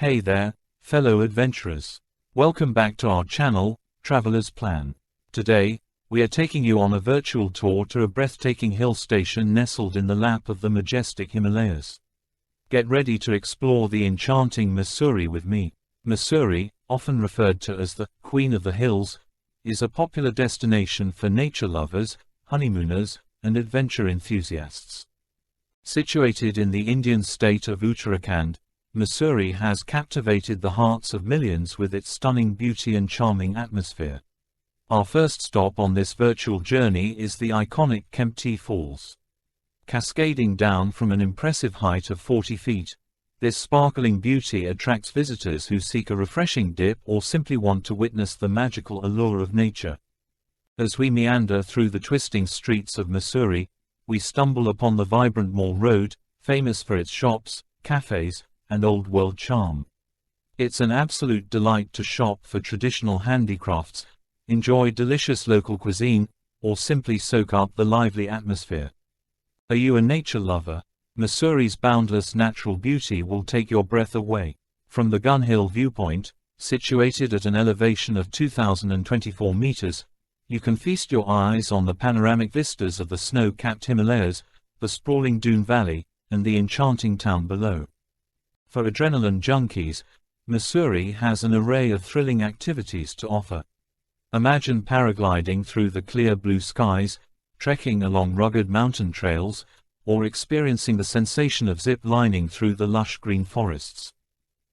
Hey there, fellow adventurers. Welcome back to our channel, Traveler's Plan. Today, we are taking you on a virtual tour to a breathtaking hill station nestled in the lap of the majestic Himalayas. Get ready to explore the enchanting Mussoorie with me. Mussoorie, often referred to as the Queen of the Hills, is a popular destination for nature lovers, honeymooners, and adventure enthusiasts. Situated in the Indian state of Uttarakhand, Mussoorie has captivated the hearts of millions with its stunning beauty and charming atmosphere. Our first stop on this virtual journey is the iconic Kempty Falls. Cascading down from an impressive height of 40 feet, this sparkling beauty attracts visitors who seek a refreshing dip or simply want to witness the magical allure of nature. As we meander through the twisting streets of Mussoorie, we stumble upon the vibrant Mall Road, famous for its shops, cafes, and old-world charm. It's an absolute delight to shop for traditional handicrafts, enjoy delicious local cuisine, or simply soak up the lively atmosphere. Are you a nature lover? Mussourie's boundless natural beauty will take your breath away. From the Gun Hill viewpoint, situated at an elevation of 2,024 meters, you can feast your eyes on the panoramic vistas of the snow-capped Himalayas, the sprawling dune valley, and the enchanting town below. For adrenaline junkies, Mussoorie has an array of thrilling activities to offer. Imagine paragliding through the clear blue skies, trekking along rugged mountain trails, or experiencing the sensation of zip-lining through the lush green forests.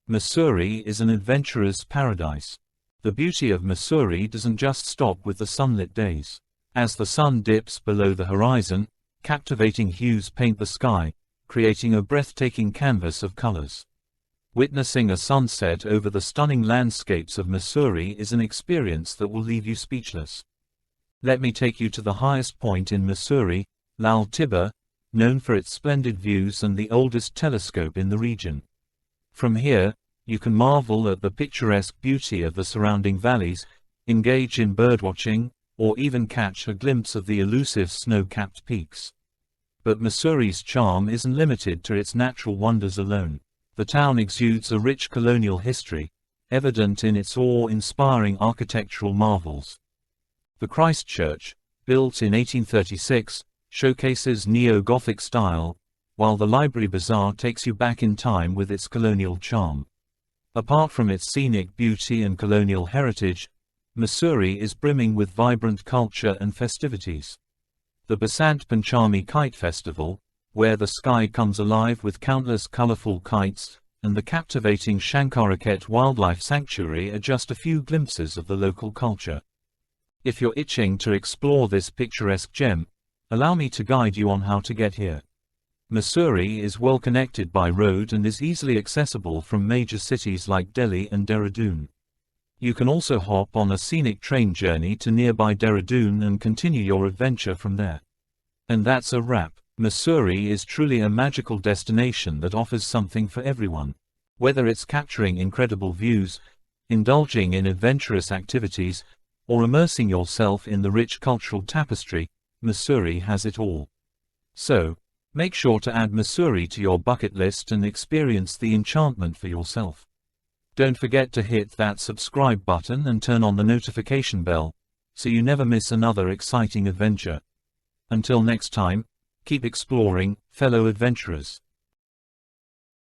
Mussoorie is an adventurer's paradise. The beauty of Mussoorie doesn't just stop with the sunlit days. As the sun dips below the horizon, captivating hues paint the sky, creating a breathtaking canvas of colors. Witnessing a sunset over the stunning landscapes of Mussoorie is an experience that will leave you speechless. Let me take you to the highest point in Mussoorie, Lal Tibba, known for its splendid views and the oldest telescope in the region. From here, you can marvel at the picturesque beauty of the surrounding valleys, engage in birdwatching, or even catch a glimpse of the elusive snow-capped peaks. But Mussourie's charm isn't limited to its natural wonders alone. The town exudes a rich colonial history, evident in its awe-inspiring architectural marvels. The Christ Church, built in 1836, showcases neo-Gothic style, while the Library Bazaar takes you back in time with its colonial charm. Apart from its scenic beauty and colonial heritage, Mussoorie is brimming with vibrant culture and festivities. The Basant Panchami Kite Festival, where the sky comes alive with countless colorful kites, and the captivating Shankaraket Wildlife Sanctuary are just a few glimpses of the local culture. If you're itching to explore this picturesque gem, allow me to guide you on how to get here. Mussoorie is well connected by road and is easily accessible from major cities like Delhi and Dehradun. You can also hop on a scenic train journey to nearby Dehradun and continue your adventure from there. And that's a wrap. Mussoorie is truly a magical destination that offers something for everyone. Whether it's capturing incredible views, indulging in adventurous activities, or immersing yourself in the rich cultural tapestry, Mussoorie has it all. So, make sure to add Mussoorie to your bucket list and experience the enchantment for yourself. Don't forget to hit that subscribe button and turn on the notification bell, so you never miss another exciting adventure. Until next time, keep exploring, fellow adventurers.